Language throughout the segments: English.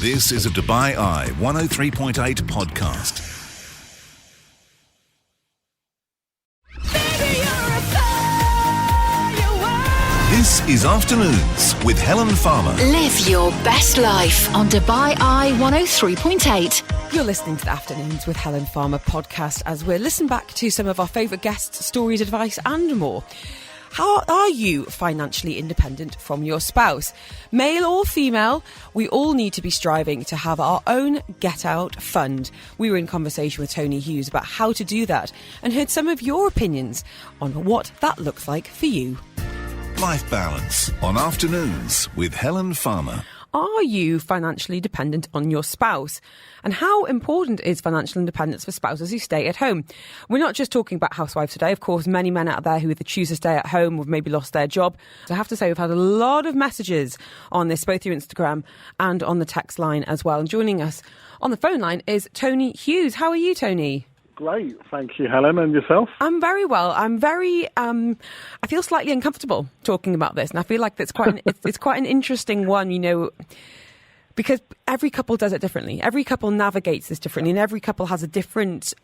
This is a Dubai Eye 103.8 podcast. This is Afternoons with Helen Farmer. Live your best life on Dubai Eye 103.8. You're listening to the Afternoons with Helen Farmer podcast as we listen back to some of our favourite guests, stories, advice and more. How are you financially independent from your spouse? Male or female, we all need to be striving to have our own get out fund. We were in conversation with Toni Hughes about how to do that and heard some of your opinions on what that looks like for you. Life Balance on Afternoons with Helen Farmer. Are you financially dependent on your spouse? And how important is financial independence for spouses who stay at home? We're not just talking about housewives today. Of course, many men out there who either choose to stay at home or maybe lost their job. So I have to say we've had a lot of messages on this, both through Instagram and on the text line as well. And joining us on the phone line is Toni Hughes. How are you, Toni? Great, thank you, Helen. And yourself? I'm very well. I'm very. I feel slightly uncomfortable talking about this, and I feel like that's it's quite an interesting one, you know, because every couple does it differently. Every couple navigates this differently, and every couple has a different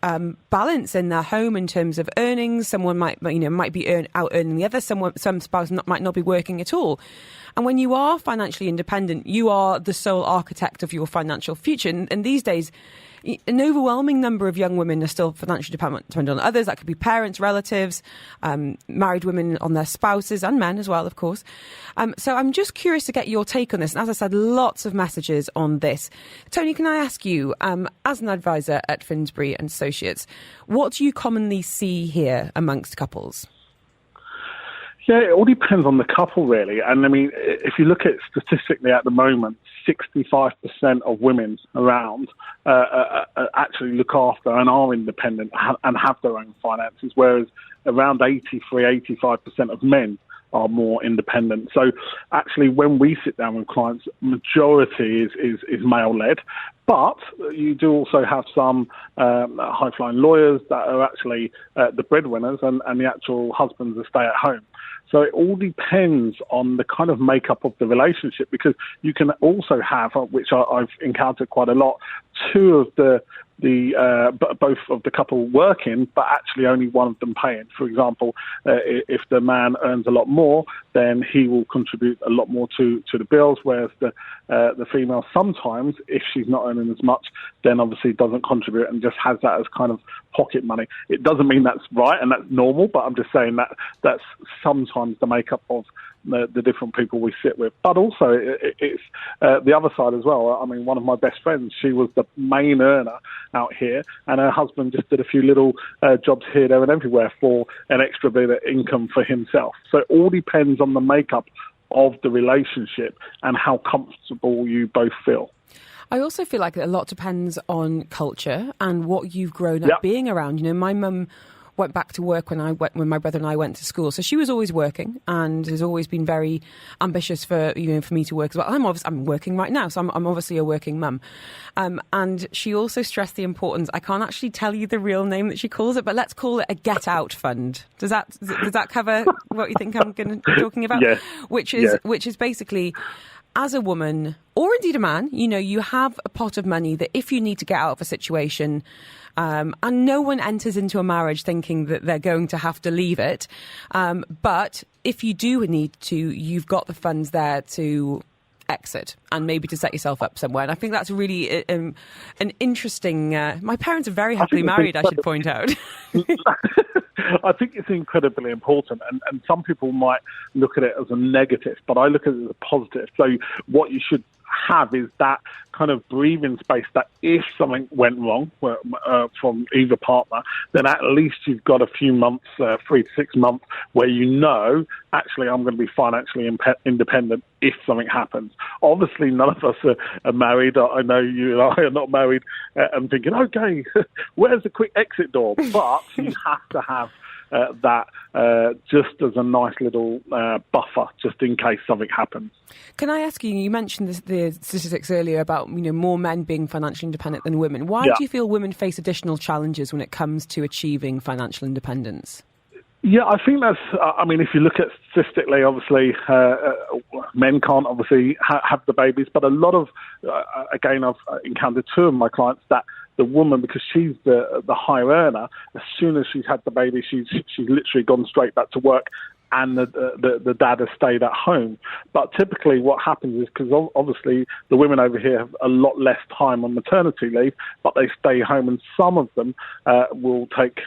balance in their home in terms of earnings. Someone might be out earning the other. Some spouse might not be working at all. And when you are financially independent, you are the sole architect of your financial future. And these days, an overwhelming number of young women are still financially dependent on others. That could be parents, relatives, married women on their spouses, and men as well, of course. So I'm just curious to get your take on this. And as I said, lots of messages on this. Toni, can I ask you, as an advisor at Finsbury and Associates, what do you commonly see here amongst couples? Yeah, it all depends on the couple, really. And I mean, if you look at statistically at the moment, 65% of women around actually look after and are independent and have their own finances, whereas around 85% of men are more independent. So actually, when we sit down with clients, majority is male-led. But you do also have some high-flying lawyers that are actually the breadwinners and the actual husbands that stay at home. So it all depends on the kind of makeup of the relationship, because you can also have, which I've encountered quite a lot, two of both of the couple working, but actually only one of them paying. For example, if the man earns a lot more, then he will contribute a lot more to the bills, whereas the female sometimes, if she's not earning as much, then obviously doesn't contribute and just has that as kind of pocket money. It doesn't mean that's right and that's normal, but I'm just saying that that's sometimes the makeup of the different people we sit with. But also it's the other side as well. I mean, one of my best friends, she was the main earner out here, and her husband just did a few little jobs here, there and everywhere for an extra bit of income for himself. So it all depends on the makeup of the relationship and how comfortable you both feel. I also feel like a lot depends on culture and what you've grown up being around. You know, my mum went back to work when my brother and I went to school. So she was always working and has always been very ambitious for me to work as well. I'm working right now, so I'm obviously a working mum. And she also stressed the importance. I can't actually tell you the real name that she calls it, but let's call it a get out fund. Does that cover what you think I'm going to be talking about? Yes. Which is basically, as a woman, or indeed a man, you know, you have a pot of money that if you need to get out of a situation, and no one enters into a marriage thinking that they're going to have to leave it. But if you do need to, you've got the funds there to exit and maybe to set yourself up somewhere. And I think that's really an interesting... my parents are very happily married, I should point out. I think it's incredibly important, and some people might look at it as a negative, but I look at it as a positive. So what you should have is that kind of breathing space that if something went wrong from either partner, then at least you've got a few months, 3 to 6 months, where you know, actually, I'm going to be financially independent if something happens. Obviously, none of us are married. I know you and I are not married and thinking, okay, where's the quick exit door? But you have to have that just as a nice little buffer, just in case something happens. Can I ask you, you mentioned the statistics earlier about more men being financially independent than women. Why do you feel women face additional challenges when it comes to achieving financial independence? Yeah, I think that's, I mean, if you look at statistically, obviously, men can't obviously have the babies, but a lot of, again, I've encountered two of my clients that the woman, because she's the high earner, as soon as she's had the baby, she's literally gone straight back to work, and the dad has stayed at home. But typically what happens is, because obviously the women over here have a lot less time on maternity leave, but they stay home, and some of them will take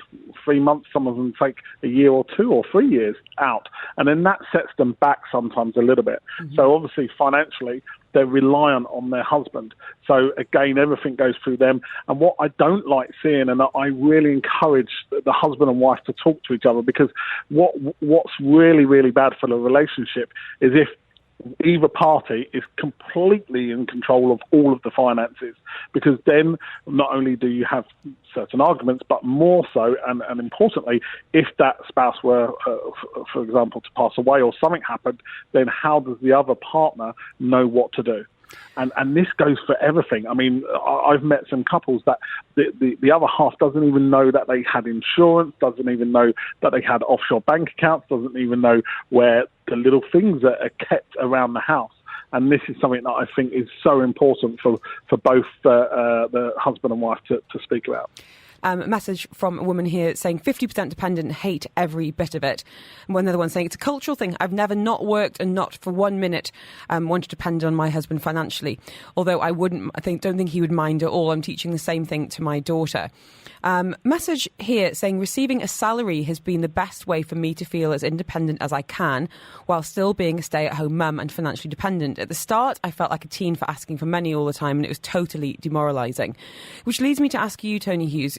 3 months, some of them take a year or 2 or 3 years out. And then that sets them back sometimes a little bit. Mm-hmm. So obviously financially, they're reliant on their husband. So again, everything goes through them. And what I don't like seeing, and I really encourage the husband and wife to talk to each other, because what's really, really bad for the relationship is if either party is completely in control of all of the finances, because then not only do you have certain arguments, but more so, and importantly, if that spouse were, for example, to pass away or something happened, then how does the other partner know what to do? And this goes for everything. I mean, I've met some couples that the other half doesn't even know that they had insurance, doesn't even know that they had offshore bank accounts, doesn't even know where the little things are kept around the house. And this is something that I think is so important for both the husband and wife to speak about. A message from a woman here saying 50% dependent, hate every bit of it. And one other one saying it's a cultural thing. I've never not worked and not for 1 minute want to depend on my husband financially. Although don't think he would mind at all. I'm teaching the same thing to my daughter. Message here saying receiving a salary has been the best way for me to feel as independent as I can while still being a stay-at-home mum and financially dependent. At the start, I felt like a teen for asking for money all the time, and it was totally demoralising. Which leads me to ask you, Toni Hughes,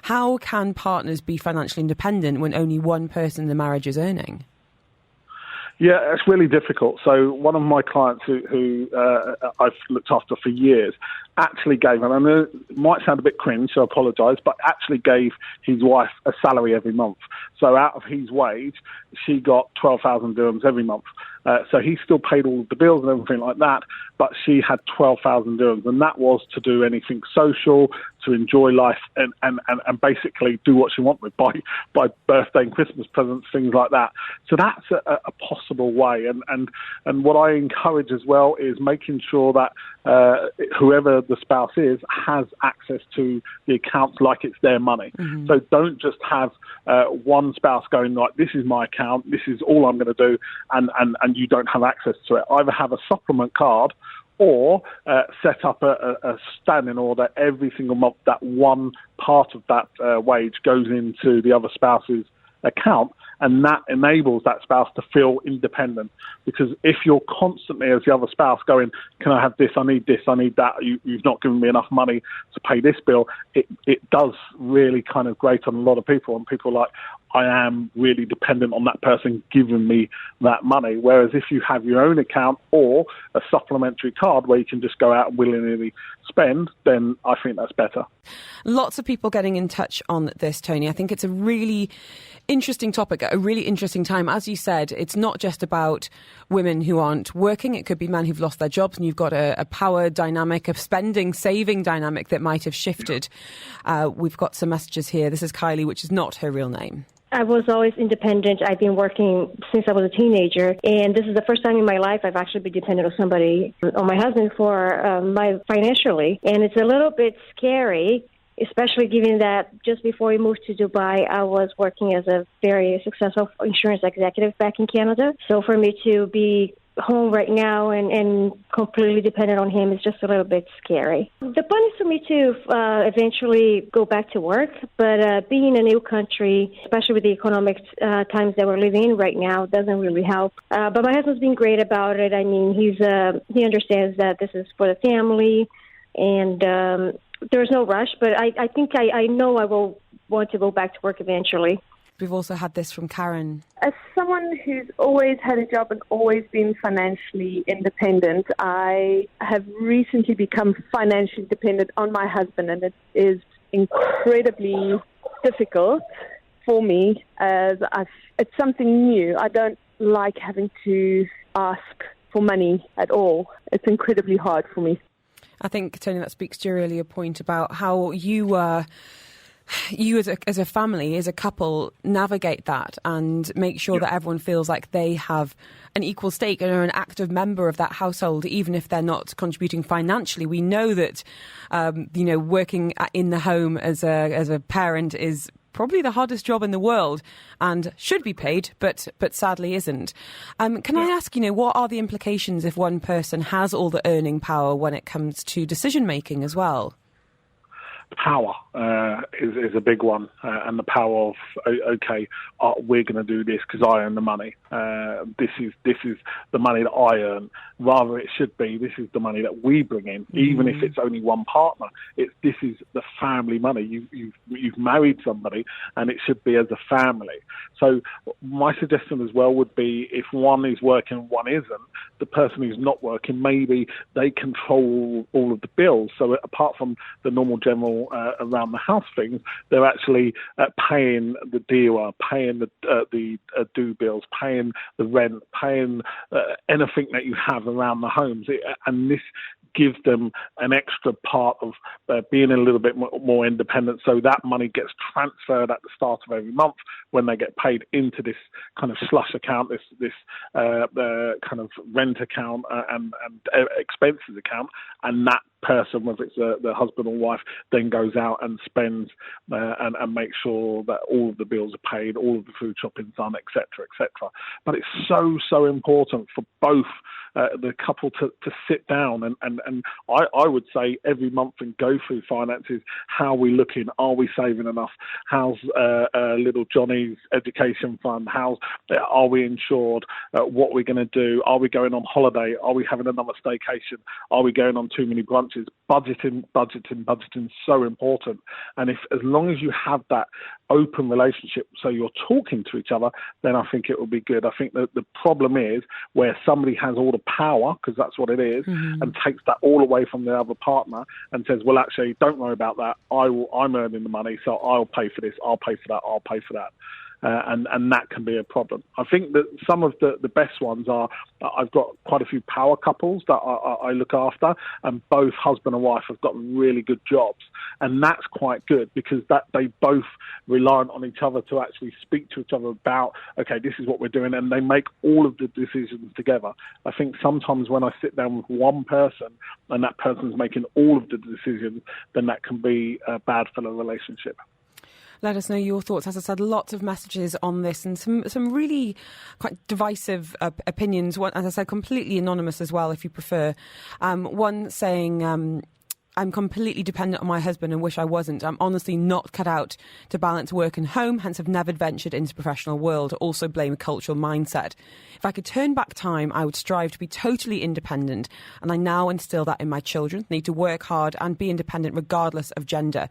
how can partners be financially independent when only one person in the marriage is earning? Yeah, it's really difficult. So one of my clients who I've looked after for years actually gave, and I know it might sound a bit cringe, so I apologise, but actually gave his wife a salary every month. So out of his wage, she got 12,000 dirhams every month. So he still paid all of the bills and everything like that, but she had 12,000 dirhams, and that was to do anything social, to enjoy life, and basically do what she wanted, buy birthday and Christmas presents, things like that. So that's a possible way. And what I encourage as well is making sure that whoever the spouse is has access to the accounts like it's their money. Mm-hmm. So don't just have one spouse going like, this is my account, this is all I'm going to do, and you don't have access to it. Either have a supplement card or set up a standing order every single month that one part of that wage goes into the other spouse's account, and that enables that spouse to feel independent. Because if you're constantly, as the other spouse, going, can I have this, I need that, you've not given me enough money to pay this bill, it does really kind of grate on a lot of people, and people are like, I am really dependent on that person giving me that money. Whereas if you have your own account or a supplementary card where you can just go out and willingly spend, then I think that's better. Lots of people getting in touch on this, Toni. I think it's a really interesting topic at a really interesting time. As you said, it's not just about women who aren't working. It could be men who've lost their jobs, and you've got a power dynamic, a spending, saving dynamic that might have shifted. We've got some messages here. This is Kylie, which is not her real name. I was always independent. I've been working since I was a teenager, and this is the first time in my life I've actually been dependent on somebody, on my husband, for my financially. And it's a little bit scary, especially given that just before we moved to Dubai, I was working as a very successful insurance executive back in Canada. So for me to be home right now and completely dependent on him is just a little bit scary. The plan is for me to eventually go back to work, but being in a new country, especially with the economic times that we're living in right now, doesn't really help. But my husband's been great about it. I mean, he understands that this is for the family, and there's no rush, but I think I know I will want to go back to work eventually. We've also had this from Karen. As someone who's always had a job and always been financially independent, I have recently become financially dependent on my husband, and it is incredibly difficult for me as it's something new. I don't like having to ask for money at all. It's incredibly hard for me. I think, Toni, that speaks to your earlier point about how you were you as a family, as a couple, navigate that and make sure that everyone feels like they have an equal stake and are an active member of that household, even if they're not contributing financially. We know that, working in the home as a parent is probably the hardest job in the world and should be paid, but sadly isn't. Can I ask, what are the implications if one person has all the earning power when it comes to decision making as well? Power is a big one, and the power of we're going to do this because I earn the money. This is the money that I earn. Rather, it should be this is the money that we bring in, even if it's only one partner. This is the family money. You've married somebody, and it should be as a family. So my suggestion as well would be if one is working, one isn't. The person who's not working, maybe they control all of the bills. So apart from the normal general around the house things, they're actually paying the dealer, paying the due bills, paying the rent, paying anything that you have around the homes. And this gives them an extra part of being a little bit more independent, so that money gets transferred at the start of every month when they get paid into this kind of slush account, this kind of rent account and expenses account, and that person, whether it's the husband or wife, then goes out and spends and makes sure that all of the bills are paid, all of the food shopping's done, etc., etc. But it's so important for both the couple to sit down and I would say every month and go through finances. How are we looking? Are we saving enough? How's little Johnny's education fund? Are we insured? What are we going to do? Are we going on holiday? Are we having another staycation? Are we going on too many brunches? Budgeting is so important. And as long as you have that open relationship, so you're talking to each other, then I think it will be good. I think that the problem is where somebody has all the power, because that's what it is, and takes that all away from the other partner and says, well, actually, don't worry about that. I'm earning the money, so I'll pay for this, I'll pay for that, I'll pay for that. And that can be a problem. I think that some of the best ones are, I've got quite a few power couples that I look after, and both husband and wife have got really good jobs. And that's quite good because that they both rely on each other to actually speak to each other about, okay, this is what we're doing, and they make all of the decisions together. I think sometimes when I sit down with one person and that person's making all of the decisions, then that can be bad for the relationship. Let us know your thoughts. As I said, lots of messages on this and some really quite divisive opinions. One, as I said, completely anonymous as well, if you prefer. One saying, I'm completely dependent on my husband and wish I wasn't. I'm honestly not cut out to balance work and home, hence have never ventured into the professional world. Also blame cultural mindset. If I could turn back time, I would strive to be totally independent. And I now instill that in my children. They need to work hard and be independent regardless of gender.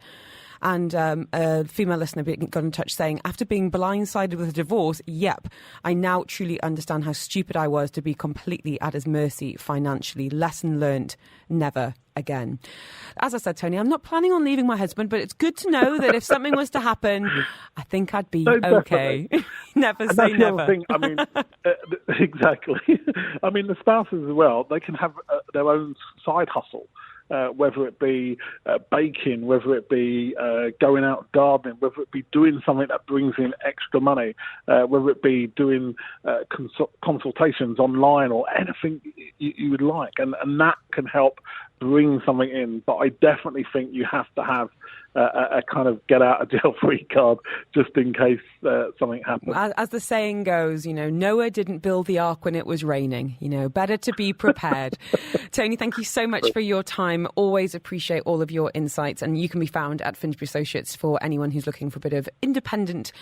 And a female listener got in touch saying, after being blindsided with a divorce, yep, I now truly understand how stupid I was to be completely at his mercy financially. Lesson learnt, never again. As I said, Tony, I'm not planning on leaving my husband, but it's good to know that if something was to happen, I think I'd be okay. Never and say that's never. The other thing. I mean, exactly. I mean, the spouses as well, they can have their own side hustle. Whether it be baking, whether it be going out gardening, whether it be doing something that brings in extra money, whether it be doing consultations online or anything you would like. And that can help bring something in. But I definitely think you have to have a kind of get out of jail free card just in case something happens. As the saying goes, Noah didn't build the ark when it was raining. Better to be prepared. Tony, thank you so much for your time. Always appreciate all of your insights. And you can be found at Finsbury Associates for anyone who's looking for a bit of independent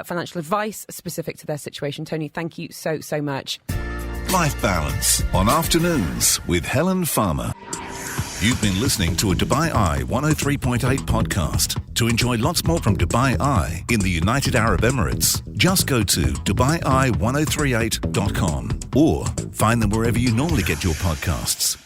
financial advice specific to their situation. Tony, thank you so much. Life Balance on Afternoons with Helen Farmer. You've been listening to a Dubai Eye 103.8 podcast. To enjoy lots more from Dubai Eye in the United Arab Emirates, just go to DubaiEye1038.com or find them wherever you normally get your podcasts.